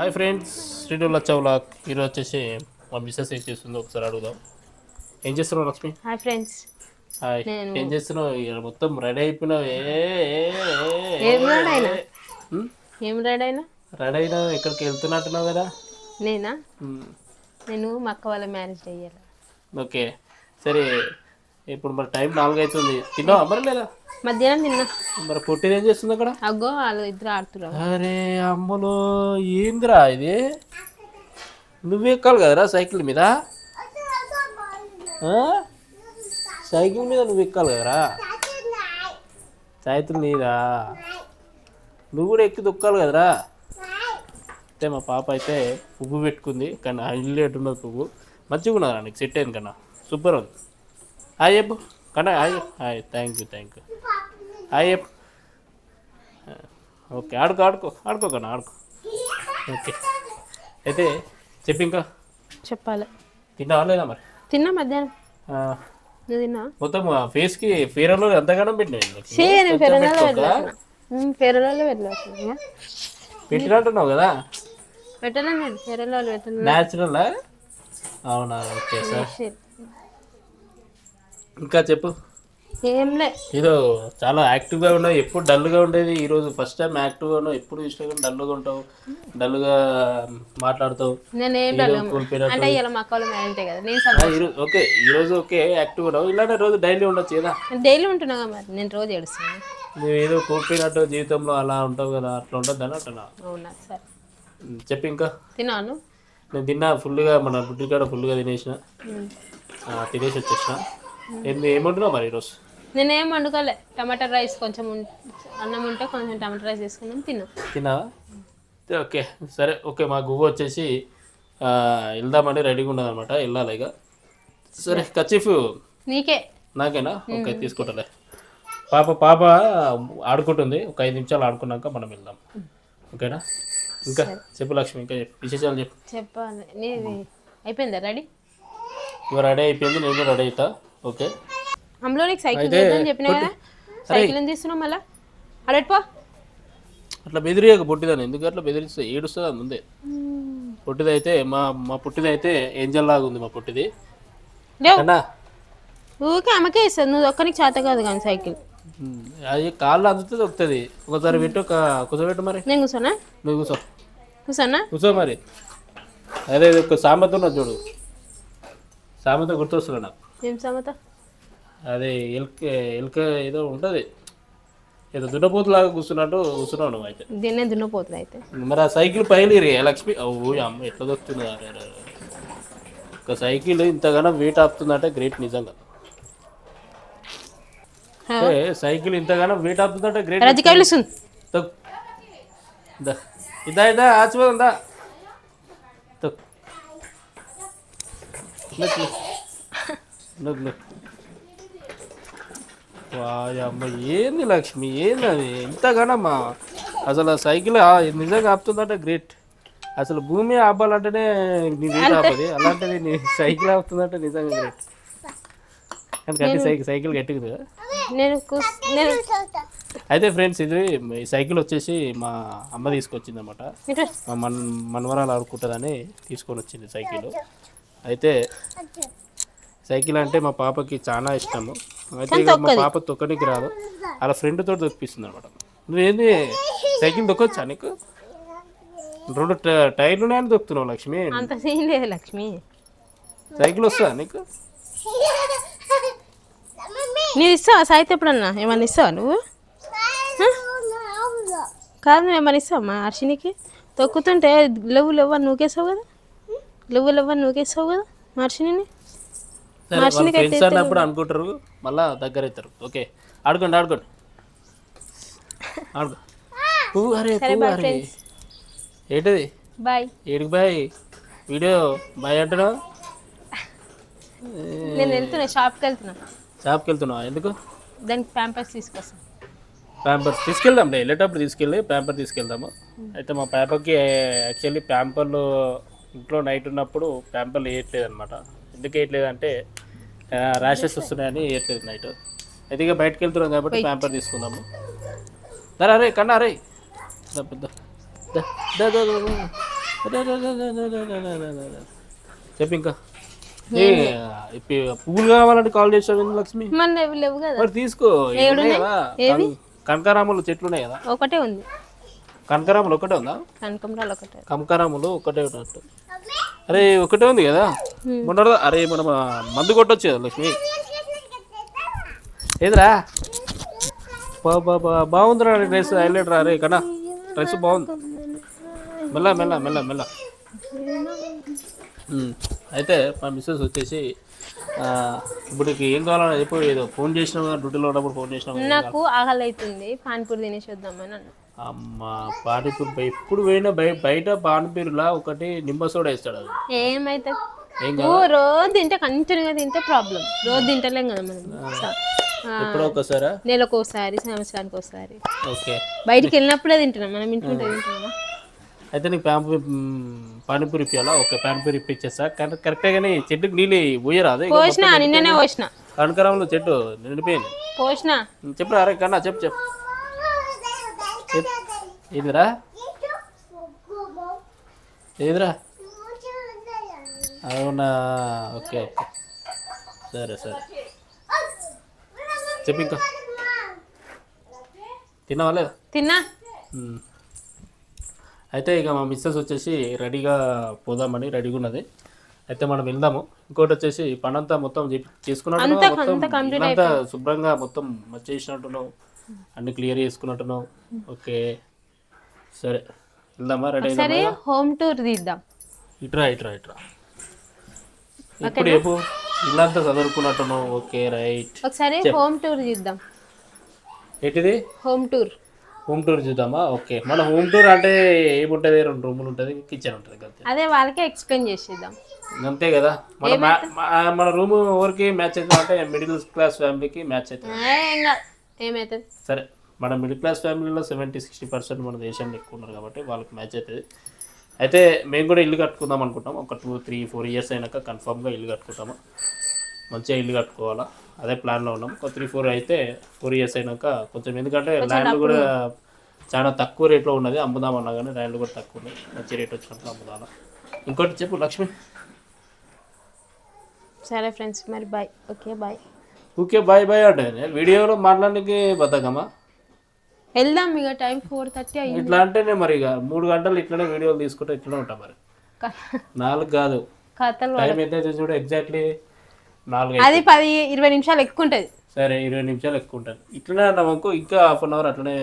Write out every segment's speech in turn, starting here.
Hi friends, శ్రీడుల చౌలాక్. ఈరోజు వచ్చేసి మా మిస్సెస్ ఏం చేస్తుందో ఒకసారి అడుగుదాం. ఏం చేస్తున్నావు లక్ష్మి? Hi friends. హాయ్. ఏం చేస్తున్నావు? ఇక్కడ మొత్తం రెడీ అయిపోయినావు. ఏం రెడీ అయినా? రెడీ అయినా ఎక్కడికి వెళ్తున్నట్టున్నావు కదా? నేనా? నేను మా అక్క వాళ్ళ మ్యారేజ్ అయ్యాలి. ఓకే సరే. ఇప్పుడు మరి టైం 4 అవుతుంది. తిన్నావా మరి లేదా? మధ్యాహ్నం తిన్నా. మరి పొట్టిది ఏం చేస్తుంది అక్కడ? అగ్గో వాళ్ళు ఇద్దరు ఆడుతున్నారు. అరే అమ్మలో ఏందిరా ఇది? నువ్వు ఎక్కాలి కదరా సైకిల్ మీద? సైకిల్ మీద నువ్వు ఎక్కాలి కదరా? సైకిల్ నీదా? నువ్వు కూడా ఎక్కి దొక్కాలి కదరా? అయితే మా పాప అయితే పువ్వు పెట్టుకుంది, కానీ హైలైట్ ఉన్నది పువ్వు. మంచిగా ఉన్నదా? నీకు సెట్ అయింది కన్నా, సూపర్ ఉంది. హాయ్ చెప్పు కన్నా. Hi hi. Thank you hi చెప్పు. ఓకే ఆడుకో కన్నా ఆడుకో. ఓకే అయితే చెప్పి ఇంకా చెప్పాలి. తిన్నావా లేదా మరి? తిన్నా మధ్యాహ్నం. నువ్వు తిన్నా? మొత్తం ఫేస్కి ఫేరలో ఎంతగానో పెట్టినావు. పెట్టినట్టున్నావు కదా? పెట్టలే నేను ఫేరలో పెట్టను. న్యాచురల్. అవునా? Okay sir. ఇంకా చెప్పు. ఏంలే. ఏదో చాలా యాక్టివ్గా ఉన్నావు, ఎప్పుడు డల్గా ఉండేది. ఈరోజు ఫస్ట్ టైం యాక్టివ్గా ఉన్నావు. ఎప్పుడు చూసినా కానీ డల్గా ఉంటావు, డల్గా మాట్లాడతావు. ఓకే ఈరోజు ఓకే యాక్టివ్గా ఉన్నావు. ఇలాంటి రోజు డైలీ ఉండొచ్చు కదా? డైలీ ఉంటున్నా మరి. నేను రోజు ఏడుస్తాను. నువ్వు ఏదో కోల్పోయినట్టు జీవితంలో అలా ఉంటావు కదా, అట్లా ఉంటుంది అని అంటున్నా. అవునా? సరే చెప్పి ఇంకా. తిన్నాను. నేను తిన్నా ఫుల్గా. మన బుడ్డి కాడ ఫుల్గా తినేసి వచ్చేసిన. ఏమంటున్నావు మరి ఈరోజు? నేనేం వండుకోలే. టమాటా రైస్ కొంచెం అన్నం ఉంటే కొంచెం టమాటా రైస్ వేసుకున్నాం. తిన్నావా? ఓకే సరే. ఓకే మా గువ్వ వచ్చేసి వెళ్దామని రెడీగా ఉన్నది అనమాట. వెళ్ళాలి ఇక. సరే కచీఫ్ నీకే. నాకేనా? ఓకే తీసుకుంటాలే. పాప ఆడుకుంటుంది. ఒక 5 నిమిషాలు ఆడుకున్నాక మనం వెళ్దాం. ఓకేనా? ఇంకా చెప్పు లక్ష్మి. ఇంకా విశేషాలు చెప్పాలి. అయిపోయిందా రెడీ? ఇక రెడీ అయిపోయింది. నేను కూడా రెడీ అవుతా. ఓకే అమ్ములో నీకు సైకిల్ చేద్దామని చెప్పినా కదా? సైకిల్ ఏం తీస్తున్నావు మళ్ళా? అడట్పో. అట్లా బెదిరియక పొట్టిదాన్ని. ఎందుకు అట్లా బెదిరిస్తే ఏడుస్తుంది అది ముందే. పొట్టిదైతే మా పుట్టిదైతే ఏంజల్ లాగా ఉంది. మా పుట్టిది ఊరికే అమ్మకే ఇస్తుంది. నువ్వు ఒక్కరికి చేత కాదు కానీ సైకిల్. అది కాళ్ళు అందుతుంది వస్తుంది. ఒకసారి పెట్టు, కూర్చోబెట్టు. మరి నేను కూర్చోనా? నువ్వు కూర్చోనా? కూర్చో మరి. అదే ఒక సామెత ఉన్నది చూడు. సామెత గుర్తొస్తున్నా నాకు. ఏం సామెత? అదే ఎలుక ఏదో ఉంటుంది. ఏదో దున్నపోతులాగా కూర్చున్నట్టు కూర్చున్నావు నువ్వు. అయితే దీన్నే దున్నపోతుంది. అయితే మరి ఆ సైకిల్ పైన లక్ష్మి. అమ్మ ఎట్లా దొక్కుతుంది? ఒక సైకిల్ ఇంతగానో వెయిట్ ఆపుతుందంటే గ్రేట్. నిజంగా సైకిల్ ఇంతగానో వెయిట్ ఆపుతుందంటే గ్రేట్. ఇదా ఆచిపోతుందా? అమ్మ ఏంది లక్ష్మి? ఏంది అది ఇంతగానమ్మా? అసలు సైకిల్ నిజంగా ఆపుతుందంటే గ్రేట్. అసలు భూమి ఆపాలంటేనే నీ వెయిట్ ఆపది, అలాంటిది నీ సైకిల్ ఆపుతుందంటే నిజంగా గ్రేట్. సైకిల్ గట్టిగా. అయితే ఫ్రెండ్స్, ఇది సైకిల్ వచ్చేసి మా అమ్మ తీసుకొచ్చింది అనమాట. మా మనవరాలు ఆడుకుంటుందని తీసుకొని వచ్చింది సైకిల్. అయితే సైకిల్ అంటే మా పాపకి చాలా ఇష్టము. అయితే మా పాప తొక్కనికి రాదు, అలా ఫ్రెండ్ తోటి దొక్కిస్తుంది అనమాట. నువ్వేంది సైకిల్ దొక్కొచ్చా నీకు? 2 టైర్లు ఉన్నాయని దొక్కుతున్నావు లక్ష్మి. అంత సీన్ లేదు లక్ష్మి. సైకిల్ వస్తుందా నీకు? నేను ఇస్తావా సాయితే? ఎప్పుడన్నా ఏమన్నా ఇస్తావా నువ్వు? కాదు, నువ్వు ఏమన్నా ఇస్తావా మా హర్షినికి? తొక్కుతుంటే లెవ్వు అని నూకేసావు కదా? లెవ్వు అని నూకేసావు కదా మా హర్షిని. ఫ్రెండ్స్ అన్నప్పుడు అనుకుంటారు, మళ్ళా దగ్గర అవుతారు. ఓకే ఆడుకోండి ఆడుకో. ఏంటది? బాయ్. ఏడికి బాయ్? వీడియో బాయ్ అంటున్నావు? నేను వెళ్తున్నా, షాప్కి వెళ్తున్నావు. ఎందుకు? దానికి ప్యాంపర్స్ తీసుకొస్తాను. ప్యాంపర్స్ తీసుకెళ్దాం. వెళ్ళేటప్పుడు ప్యాంపర్ తీసుకెళ్దాము. అయితే మా పాపకి యాక్చువల్లీ ప్యాంపర్లు ఇంట్లో నైట్ ఉన్నప్పుడు ప్యాంపర్లు వేయట్లేదు అనమాట. ఎందుకు వేయట్లేదు అంటే ర్యాషెస్ వస్తున్నాయని వేయట్లేదు నైట్. అయితే ఇక బయటకు వెళ్తున్నాం కాబట్టి ప్యాంపర్ తీసుకుందాము. రే కన్నా రే పెద్ద చెప్పు ఇంకా ఏ పువ్వులు కావాలంటే కాల్ చేసావు లక్ష్మి మన లేవు కదా మరి తీసుకో ఉన్నాయి కదా కనకారాములు చెట్లు ఉన్నాయి కదా ఒకటే ఉంది కనకారాములు ఒకటే ఉందా కనకంబరాలు ఒకటే కనకారాములు ఒకటే ఉన్నట్టు అరే ఒకటే ఉంది కదా మొన్న అరే మనం మందు కొట్టొచ్చు కదా లక్ష్మి ఏదిరా బాగుందిరా డ్రెస్ హైలైట్ రా అరే కన్నా డ్రెస్ బాగుంది మెల్ల మెల్ల మెల్ల మెల్ల అయితే మా మిస్సెస్ వచ్చేసి ఇప్పటికి ఏం కావాలని చెప్పి ఏదో ఫోన్ చేసినావు కదా డ్యూటీలో ఉన్నప్పుడు ఫోన్ చేసినావు నాకు ఆకలి అవుతుంది పానీపూరి తినేసి వద్దామని అన్న అమ్మ పానీపూరి ఎప్పుడు పోయినా బయట పానీపూరిలా ఒకటి నిమ్మ సోడా వేస్తాడు అది ఏమైతే రోజు తింటే కంటిన్యూగా తింటే ప్రాబ్లం రోజు తింటలేం కదా మనం ఎప్పుడో ఒకసారా నెలకు ఒకసారి సంవత్సరానికి ఒకసారి ఓకే బయటికి వెళ్ళినప్పుడే తింటున్నాం మనం ఇంట్లో తింటున్నామా అయితే నీకు పానీపూరి ఇప్పియాలా ఓకే పానీపూరి ఇప్పించేస్తా కానీ కరెక్టే కానీ చెట్టుకి నీళ్ళు పోయరా అదే పోసిన నిన్ననే పోసిన కనకరాములు చెట్టు నిండిపోయింది పోసిన చెప్పురా అరే కన్నా చెప్పు చెప్పు ఏదిరా ఏదిరా అవునా ఓకే ఓకే సరే సరే చెప్పు ఇంకా తిన్నావా లేదా తిన్నా అయితే ఇక మా మిస్సెస్ వచ్చేసి రెడీగా పోదామని రెడీగా ఉన్నది అయితే మనం వెళ్దాము ఇంకోటి వచ్చేసి పనంతా మొత్తం చేసుకున్నట్టు మొత్తం శుభ్రంగా మొత్తం చేసినట్టున్నావు అన్ని క్లియర్ చేసుకున్నట్టున్నావు ఓకే సరే వెళ్దామా రెడీ సరే హోమ్ టూర్ తీద్దాం ఇట్రా ఇట్రా ఇట్రా ఇప్పుడు ఏపు ఇల్లంతా చదువుకున్నట్టున్నావు ఓకే రైట్ ఒకసారి హోమ్ టూర్ తీద్దాం ఏంటిది హోమ్ టూర్ హోమ్ టూర్ చూద్దామా ఓకే మన హోమ్ టూర్ అంటే ఏముంటుంది 2 రూములు ఉంటుంది కిచెన్ ఉంటుంది అంతే అదే వాళ్ళకే ఎక్స్ప్లెయిన్ చేసేద్దాం అంతే కదా మన రూమ్ ఎవరికి మ్యాచ్ అవుతుంది అంటే మిడిల్ క్లాస్ ఫ్యామిలీకి మ్యాచ్ అవుతుంది ఏమవుతుంది సరే మన మిడిల్ క్లాస్ ఫ్యామిలీలో 70-60% మన దేశంలో ఎక్కువ ఉన్నారు కాబట్టి వాళ్ళకి మ్యాచ్ అవుతుంది అయితే మేము కూడా ఇల్లు కట్టుకుందాం అనుకుంటాం ఒక 2-3-4 ఇయర్స్ అయినాక కన్ఫామ్గా ఇల్లు కట్టుకుంటాము మంచిగా ఇల్లు కట్టుకోవాలా అదే ప్లాన్లో ఉన్నాం ఒక 3-4 అయితే 4 ఇయర్స్ అయినాక కొంచెం ఎందుకంటే ల్యాండ్ కూడా చాలా తక్కువ రేట్లో ఉన్నది అమ్ముదామన్నా కానీ ల్యాండ్ కూడా తక్కువ ఉన్నాయి మంచి రేట్ వచ్చినప్పుడు అమ్ముదామా ఇంకోటి చెప్పు లక్ష్మి సరే ఫ్రెండ్స్ మరి bye okay bye okay bye bye అంటే వీడియోలో మాట్లాడడానికి బతకమా వెళ్దాం ఇక టైం 4:30 అయ్యింది ఇట్లా అంటేనే మరి ఇక 3 గంటలు ఇట్లనే వీడియోలు తీసుకుంటే ఇట్లనే ఉంటాం మరి 4 కాదు కథలు టైం ఎంత చూడు ఎగ్జాక్ట్లీ 4 అది 10-20 నిమిషాలు ఎక్కువ ఉంటుంది సరే 20 నిమిషాలు ఎక్కువ ఉంటుంది ఇట్లనే అన్నామనుకో ఇంకా హాఫ్ అన్ అవర్ అట్లనే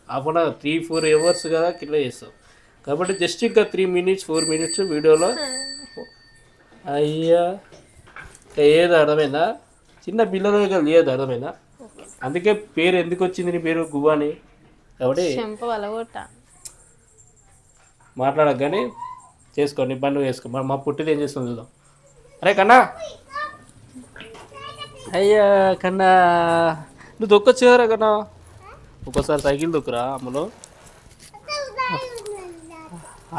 హాఫ్ అన్ అవర్ 3-4 అవర్స్ కదా ఇట్లా చేస్తాం కాబట్టి జస్ట్ ఇంకా 3 minutes 4 minutes వీడియోలో అయ్యా ఏది అర్థమైందా చిన్న పిల్లలు లేదు అర్థమైందా అందుకే పేరు ఎందుకు వచ్చింది నీ పేరు గువ్వాని కాబట్టి మాట్లాడక కానీ చేసుకో నీ పని చేసుకో మా పుట్టిది ఏం చేస్తుంది చూద్దాం అరే కన్నా అయ్యా కన్నా నువ్వు దొక్కొచ్చు కదరా కన్నా ఒక్కోసారి సైకిల్ దొక్కురా అమ్మలో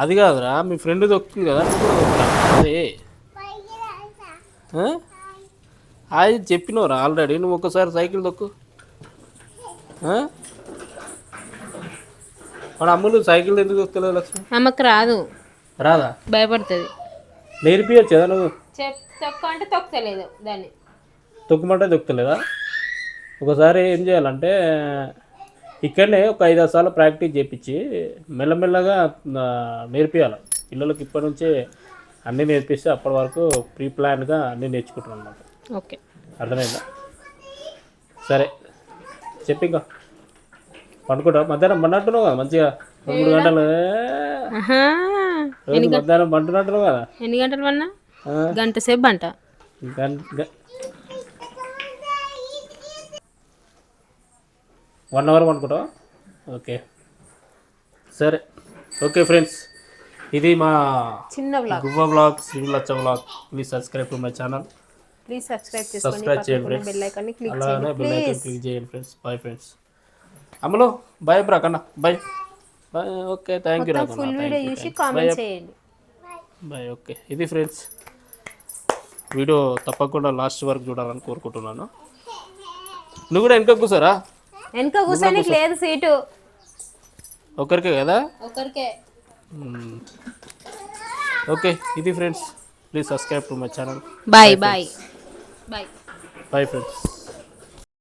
అది కాదురా మీ ఫ్రెండ్ దొక్కింది కదా నువ్వు కూడా దొక్కురా అదే అది చెప్పినవరా ఆల్రెడీ నువ్వు ఒక్కసారి సైకిల్ దొక్కు మన అమ్ములు సైకిల్ ఎందుకు దొక్కలేదు లక్ష్మి అమ్మకు రాదు రాదా భయపడుతుంది నేర్పియచ్చు కదా నువ్వు తొక్క అంటే తొక్కలేదు దాన్ని తొక్కమంటే దొక్కలేదా ఒకసారి ఏం చేయాలంటే ఇక్కడనే ఒక 5-6 సార్లు ప్రాక్టీస్ చేయించి మెల్లమెల్లగా నేర్పియాలి పిల్లలకి ఇప్పటి నుంచే అన్నీ నేర్పిస్తే అప్పటి వరకు ప్రీ ప్లాన్గా అన్నీ నేర్చుకుంటారు అన్నమాట ఓకే అర్థమైందా సరే చెప్పి ఇంకా పండుకుంటా మధ్యాహ్నం పండుంటున్నావు కదా మంచిగా 3 గంటలు మధ్యాహ్నం పండుకుంటున్నావు కదా ఎన్ని గంటలు పన్నా గంట సేపు అంట 1 అవర్ పండుకుంటావా ఓకే సరే ఓకే ఫ్రెండ్స్ ఇది మా చిన్న vlog Guvva vlog Srilacha vlog please subscribe to my channel please subscribe చేయండి బెల్ ఐకాన్ ని క్లిక్ చేయండి ప్లీజ్ క్లిక్ చేయండి ఫ్రెండ్స్ బాయ్ ఫ్రెండ్స్ అమ్మలో బాయ్ బ్రా కన్నా bye bye okay thank you రాకన్నా ఫుల్ వీడియో చూసి కామెంట్ చేయండి బాయ్ ఓకే ఇది ఫ్రెండ్స్ వీడియో తప్పకుండా లాస్ట్ వరకు చూడాలని కోరుకుంటున్నాను నువ్వు కూడా వెనక కూర్చోరా వెనక కూర్చోనికి లేదు సీటు ఒకరికే కదా ఒకరికే ఓకే, ఇది friends, please subscribe to my channel. Bye bye bye. Bye friends.